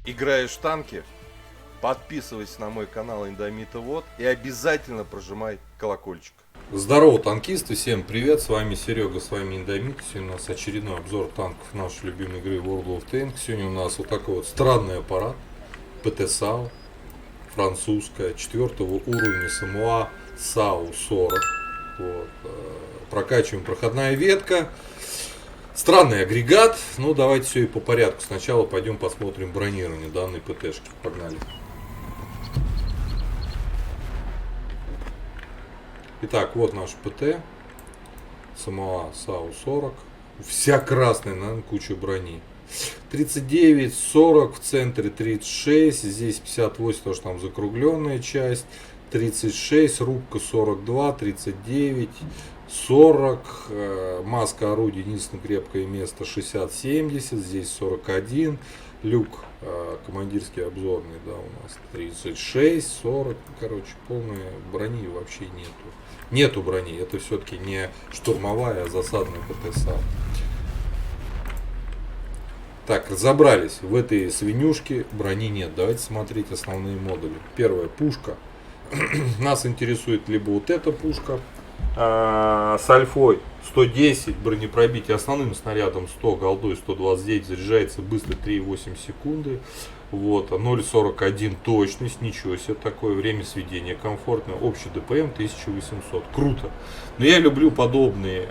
Играешь в танки? Подписывайся на мой канал Индомитовод и обязательно прожимай колокольчик. Здорово, танкисты, всем привет, с вами Серега, с вами Индомит. Сегодня у нас очередной обзор танков нашей любимой игры World of Tanks. Сегодня у нас вот такой вот странный аппарат, ПТ-САУ, французская, 4 уровня СМУА САУ-40. Вот. Прокачиваем проходная ветка. Странный агрегат. Ну, давайте все и по порядку. Сначала пойдем посмотрим бронирование данной ПТ-шки. Погнали. Итак, вот наш ПТ. СМУА САУ-40. Вся красная, наверное, куча брони. 39, 40, в центре 36, здесь 58, потому что там закругленная часть. 36, рубка 42, 39, 40, маска орудия, единственное крепкое место 60-70, здесь 41, люк командирский обзорный, да, у нас 36, 40, короче, полной брони вообще нету. Нету брони, это все-таки не штурмовая, а засадная ПТ-САУ. Так, разобрались, в этой свинюшке брони нет. Давайте смотреть основные модули. Первая пушка. Нас интересует либо вот эта пушка с альфой 110 бронепробитие, основным снарядом 100, голдой 129, заряжается быстро 3,8 секунды. Вот, 0,41 точность, ничего себе такое, время сведения комфортное, общий ДПМ 1800, круто. Но я люблю подобные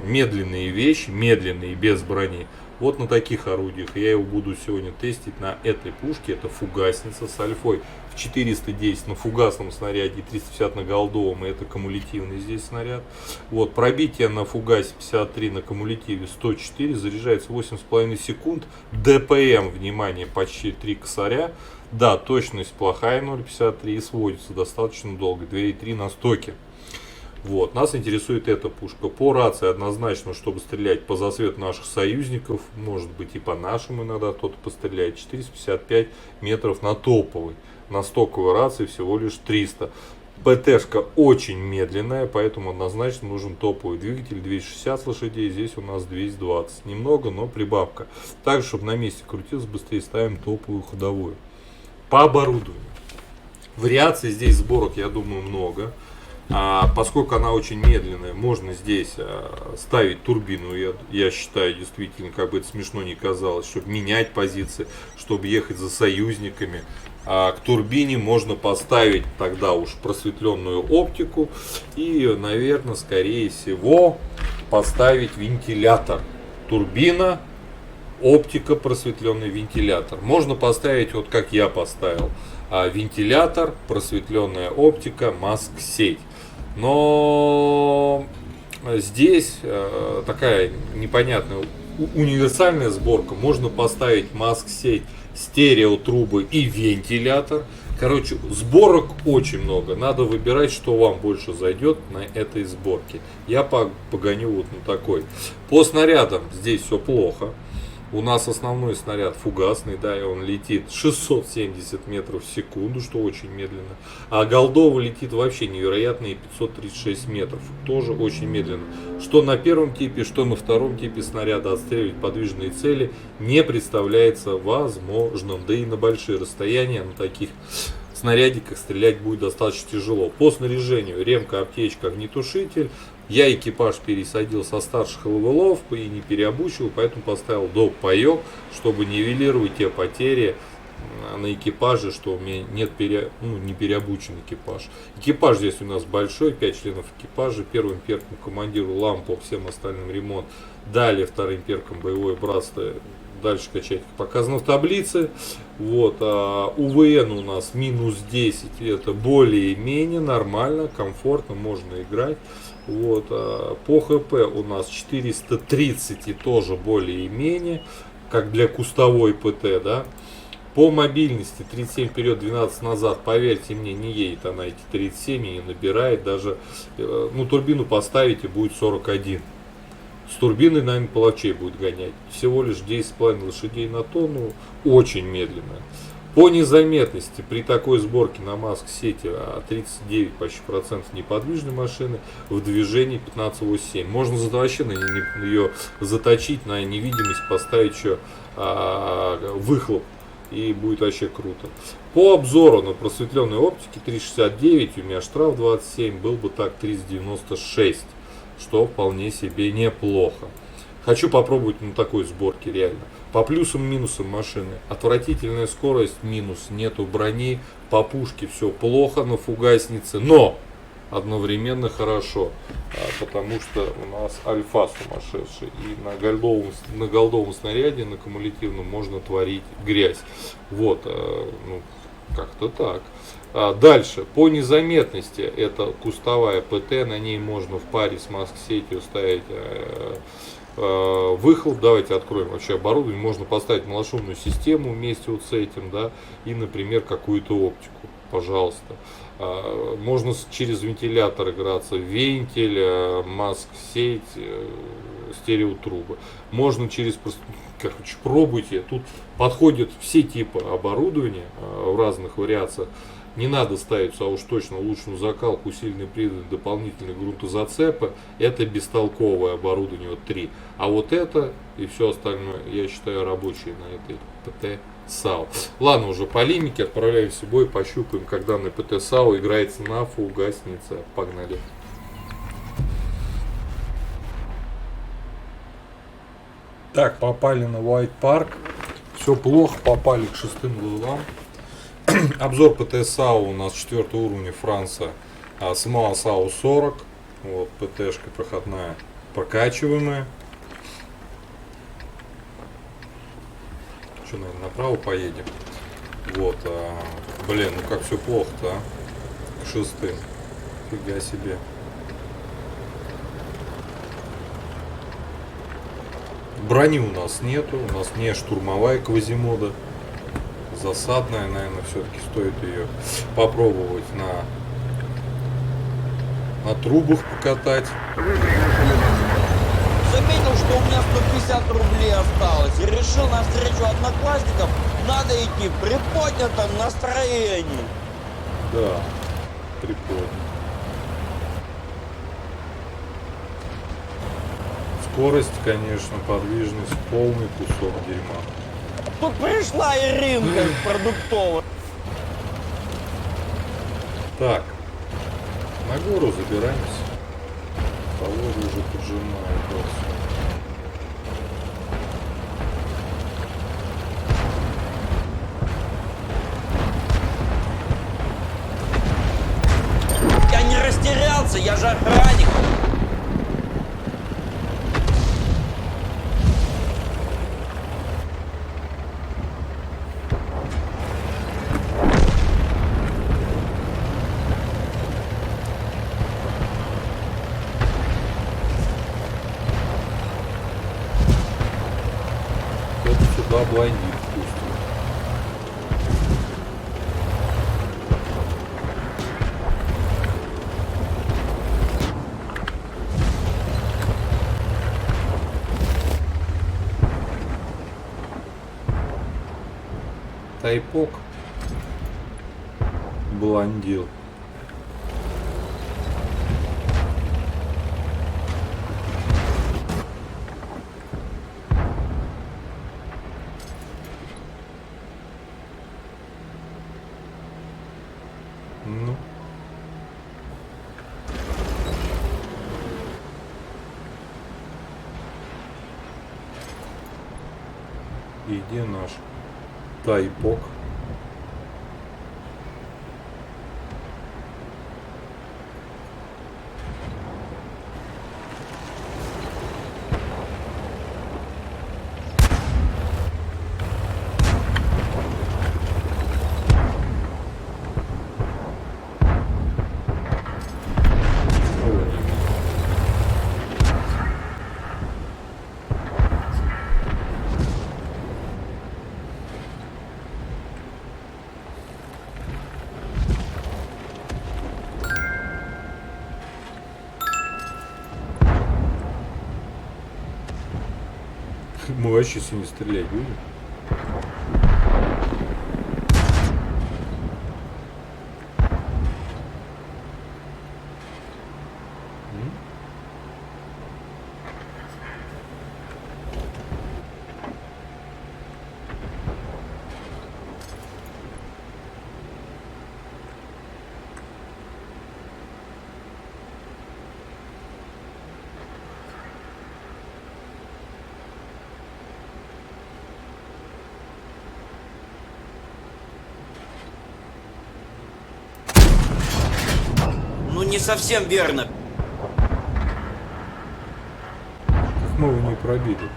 медленные вещи, медленные, без брони. Вот на таких орудиях я его буду сегодня тестить на этой пушке. Это фугасница с альфой в 410 на фугасном снаряде и 350 на голдовом. И это кумулятивный здесь снаряд. Вот, пробитие на фугасе 53 на кумулятиве 104. Заряжается 8,5 секунд. ДПМ, внимание, почти 3 косаря. Да, точность плохая 0,53 и сводится достаточно долго. 2,3 на стоке. Вот, нас интересует эта пушка. По рации однозначно, чтобы стрелять по засвету наших союзников, может быть и по нашим иногда кто-то постреляет, 455 метров на топовой. На стоковой рации всего лишь 300. ПТ-шка очень медленная, поэтому однозначно нужен топовый двигатель, 260 лошадей, здесь у нас 220. Немного, но прибавка. Также, чтобы на месте крутилось быстрее, ставим топовую ходовую. По оборудованию. Вариаций здесь сборок, я думаю, много. Поскольку она очень медленная, можно здесь ставить турбину, я считаю, действительно, как бы это смешно не казалось, чтобы менять позиции, чтобы ехать за союзниками. К турбине можно поставить тогда уж просветленную оптику и, наверное, скорее всего, поставить вентилятор. Турбина, оптика, просветленный вентилятор. Можно поставить, вот как я поставил, вентилятор, просветленная оптика, маск-сеть. Но здесь такая непонятная универсальная сборка. Можно поставить маск-сеть, стереотрубы и вентилятор. Короче, сборок очень много. Надо выбирать, что вам больше зайдет на этой сборке. Я погоню вот на такой. По снарядам здесь все плохо. У нас основной снаряд фугасный, да, и он летит 670 метров в секунду, что очень медленно. А голдовый летит вообще невероятные 536 метров, тоже очень медленно. Что на первом типе, что на втором типе снаряда отстреливать подвижные цели не представляется возможным. Да и на большие расстояния на таких снарядиках стрелять будет достаточно тяжело. По снаряжению ремка, аптечка, огнетушитель. Я экипаж пересадил со старших левелов и не переобучил, поэтому поставил доп. Паёк, чтобы нивелировать те потери на экипаже, что у меня нет не переобучен экипаж. Экипаж здесь у нас большой, 5 членов экипажа. Первым перком командиру лампу, всем остальным ремонт. Далее вторым перком боевое братство. Дальше качать, как показано в таблице. Вот, УВН у нас минус 10. Это более-менее нормально, комфортно, можно играть. Вот, по ХП у нас 430 и тоже более-менее, как для кустовой ПТ, да. По мобильности 37 вперед, 12 назад, поверьте мне, не едет она эти 37 и не набирает даже, турбину поставите, будет 41. С турбиной, наверное, половчей будет гонять. Всего лишь 10,5 лошадей на тонну, очень медленно. По незаметности при такой сборке на маск-сети 39 почти процентов неподвижной машины, в движении 15,87. Можно вообще на ее заточить, на невидимость поставить еще выхлоп и будет вообще круто. По обзору на просветленной оптике 369, у меня штраф 27, был бы так 396, что вполне себе неплохо. Хочу попробовать на такой сборке реально. По плюсам и минусам машины. Отвратительная скорость, минус, нету брони. По пушке все плохо на фугаснице, но одновременно хорошо. Потому что у нас альфа сумасшедший. И на голдовом снаряде, на кумулятивном, можно творить грязь. Вот, ну, как-то так. Дальше, по незаметности, это кустовая ПТ, на ней можно в паре с маск-сетью ставить выхлоп. Давайте откроем вообще оборудование. Можно поставить малошумную систему вместе вот с этим, да, и, например, какую-то оптику, пожалуйста. Можно через вентилятор играться, вентиль, маск-сеть, стереотрубы. Можно через, короче, пробуйте. Тут подходят все типы оборудования в разных вариациях. Не надо ставить, а уж точно улучшенную закалку, усиленный привод, дополнительные грунтозацепы. Это бестолковое оборудование, вот 3. А вот это и все остальное, я считаю, рабочие на этой ПТ САУ. Ладно, уже по лимике отправляемся в бой, пощупаем, как данный ПТ САУ играется на фугаснице. Погнали. Так, попали на White Park. Все плохо, попали к 6-м левелам. Обзор ПТ САУ у нас 4 уровня Франца. Самого САУ 40. Вот, ПТшка проходная, прокачиваемая. Что, наверное, направо поедем? Вот, блин, ну как все плохо-то, к 6-м. Фига себе. Брони у нас нету, у нас не штурмовая Квазимода. Засадная, наверное, все-таки стоит ее попробовать на трубах покатать. Заметил, что у меня 150 рублей осталось и решил на встречу одноклассников надо идти при поднятом настроении. Да, прикольно. Скорость, конечно, подвижность, полный кусок дерьма. Тут пришла Иринка из продуктовой. Так, на гору забираемся. Погода уже поджимает вовсю. Я не растерялся, я же охранник. Кто-то сюда блондин впустил. Тайпок блондил. Ну. И где наш тайпок? Мы вообще сегодня стрелять будем? не совсем верно. Как мы его не пробили.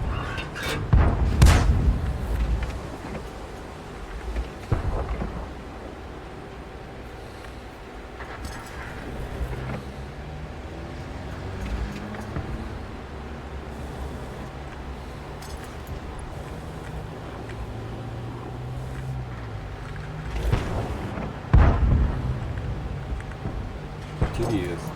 Интересно.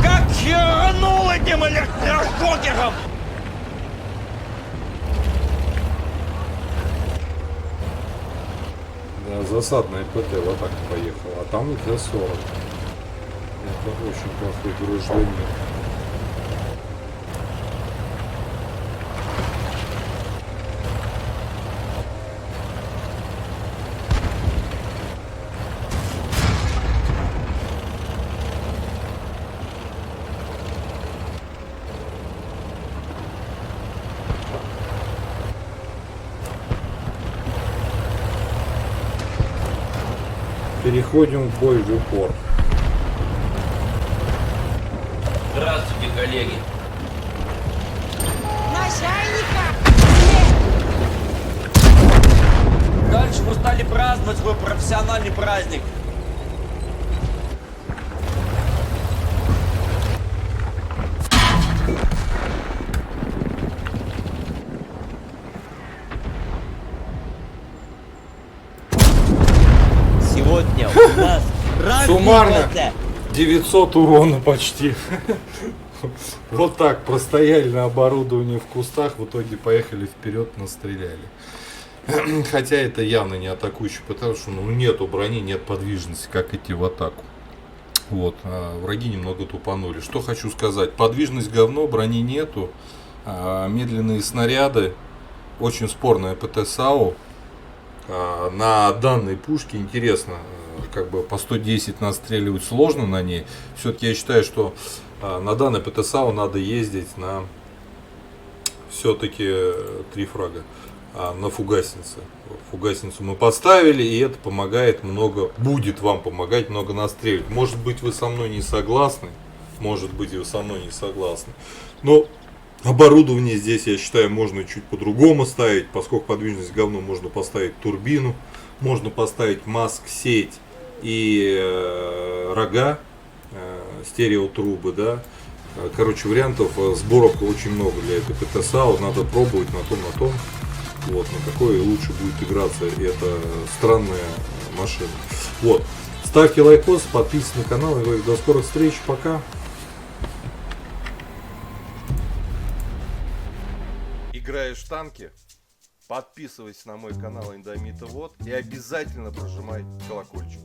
Как херанул этим электрошокером! Да, засадная ПТ вот так поехала, а там и Т-40. Это очень плохое гружение. Переходим в бой в упор. Здравствуйте, коллеги. Дальше мы стали праздновать свой профессиональный праздник. Сегодня у нас Суммарно 900 урона почти. Вот так простояли на оборудовании в кустах, в итоге поехали вперед, настреляли. Хотя это явно не атакующий, потому что нету брони, нет подвижности, как идти в атаку. Вот, враги немного тупанули. Что хочу сказать, подвижность говно, брони нету, медленные снаряды, очень спорная ПТ-САУ. На данной пушке интересно, как бы по 110 настреливать сложно на ней. Все-таки я считаю, что на данной ПТ-САУ надо ездить на все-таки 3 фрага, на фугаснице. Фугасницу мы поставили, и это помогает много, будет вам помогать много настреливать. Может быть, вы со мной не согласны, может быть, вы со мной не согласны, но оборудование здесь, я считаю, можно чуть по-другому ставить, поскольку подвижность говно, можно поставить турбину, можно поставить маск-сеть и рога, стереотрубы, да. Короче, вариантов сборок очень много для этой ПТ-САУ, надо пробовать на том. Вот, на какой лучше будет играться эта странная машина. Вот, ставьте лайкос, подписывайтесь на канал, и говорю, до скорых встреч, пока. Играешь в танки? Подписывайся на мой канал Индомита Вот и обязательно прожимай колокольчик.